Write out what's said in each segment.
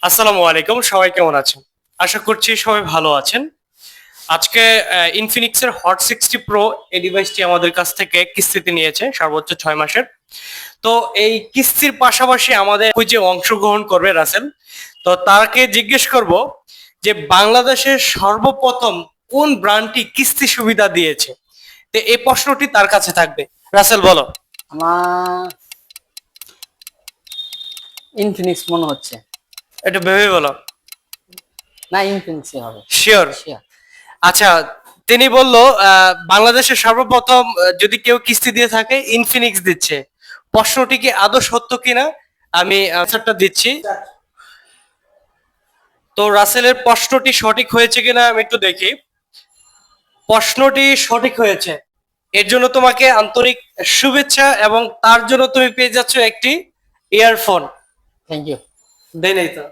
আসসালামু আলাইকুম, সবাই কেমন আছেন? আশা করছি সবাই ভালো আছেন। আজকে ইনফিনিক্সের হট 60 প্রো এই ডিভাইসটি আমাদের কাছ থেকে কিস্তিতে নিয়েছে সর্বোচ্চ 6 মাসের। তো এই কিস্তির পাশাপাশি আমাদের ওই যে অংশগ্রহণ করবে রাসেল, তো তাকে জিজ্ঞেস করব যে বাংলাদেশের সর্বপ্রথম কোন ব্র্যান্ডটি কিস্তি সুবিধা দিয়েছে। তো এই প্রশ্নটি তার কাছে থাকবে। রাসেল বলো। আমার ইনফিনিক্স মনে হচ্ছে। একটু ভেবে বলো। না, ইনফিনিক্সই হবে। শিওর? শিওর। আচ্ছা, তিনি বলল বাংলাদেশের সর্বপ্রথম যদি কেউ কিস্তি দিয়ে থাকে ইনফিনিক্স দিচ্ছে। প্রশ্নটি কি আদৌ সত্য কিনা আমি আনসারটা দিচ্ছি। তো রাসেলের প্রশ্নটি সঠিক হয়েছে কিনা আমি একটু দেখি। প্রশ্নটি সঠিক হয়েছে, এর জন্য তোমাকে আন্তরিক শুভেচ্ছা এবং তার জন্য তুমি পেয়ে যাচ্ছ একটি ইয়ারফোন। Thank you. দেই নাই তো,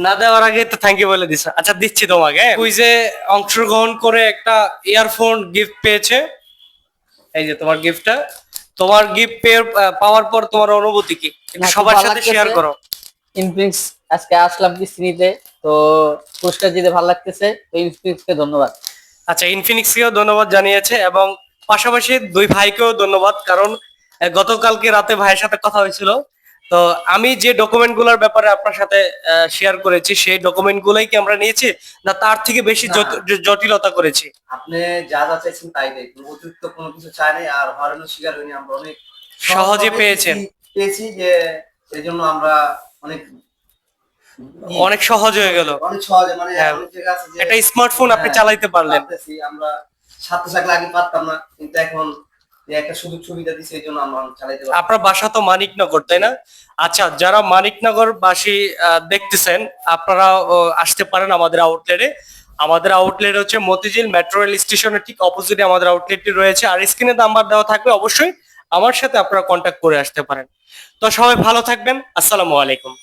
না দেওয়ার আগে তো থ্যাংক ইউ বলে দিছো। আচ্ছা দিচ্ছি তোমাকে। কুইজে অংশগ্রহণ করে একটা ইয়ারফোন গিফট পেয়েছে। এই যে তোমার গিফটটা। তোমার গিফট পাওয়ার পর তোমার অনুভূতি কি একটু না, খুব সবার ভালো সাথে শেয়ার লাগতেছে। করো। ইনফিনিক্স আজকে আসলাম কিস্তি নিতে, তো পুরস্কার দিতে ভালো লাগতেছে, তো ইনফিনিক্সকে ধন্যবাদ। আচ্ছা, ইনফিনিক্সকেও ধন্যবাদ জানিয়েছে এবং পাশাপাশি দুই ভাইকেও ধন্যবাদ, কারণ গতকালকে রাতে ভাইয়ের সাথে কথা হয়েছিল। তো আমি যে ডকুমেন্ট গুলোর ব্যাপারে আপনার সাথে শেয়ার করেছি সেই ডকুমেন্ট গুলাই কি আমরা নিয়েছি, না তার থেকে বেশি না। জটিলতা করেছি? আপনি যা যা চাইছেন তাই দেয়, কোনো অতিরিক্ত কোনো কিছু চাই নাই, আর হয়রানির শিকার হইনি। আমরা অনেক সহজে সহজভাবে পেয়েছেন। পেয়েছি, যে এই জন্য আমরা অনেক অনেক সহজ হয়ে গেল। অনেক সহজে, মানে হ্যাঁ, অনেক জায়গা আছে যে একটা স্মার্টফোন আপনি হ্যাঁ, চালাইতে পারলেন। পারতেছি। আমরা সাথে থাকলে আগে পারতাম না, কিন্তু এখন যে একটা সুযোগ সুবিধা দিচ্ছে এই জন্য আমরা চালাইতে পারছি। আপনার বাসা তো মানিকনগর, তাই না? আচ্ছা, যারা মানিকনগর বাসী দেখতেছেন, আপনারা আসতে পারেন আমাদের আউটলেটে। আমাদের আউটলেট হচ্ছে মতিঝিল মেট্রো রেল স্টেশনের ঠিক অপোজিটে আমাদের আউটলেটটি রয়েছে। আর স্ক্রিনে নাম্বার দেওয়া থাকবে, অবশ্যই আমার সাথে আপনারা কন্ট্যাক্ট করে আসতে পারেন। তো সবাই ভালো থাকবেন। আসসালামু আলাইকুম।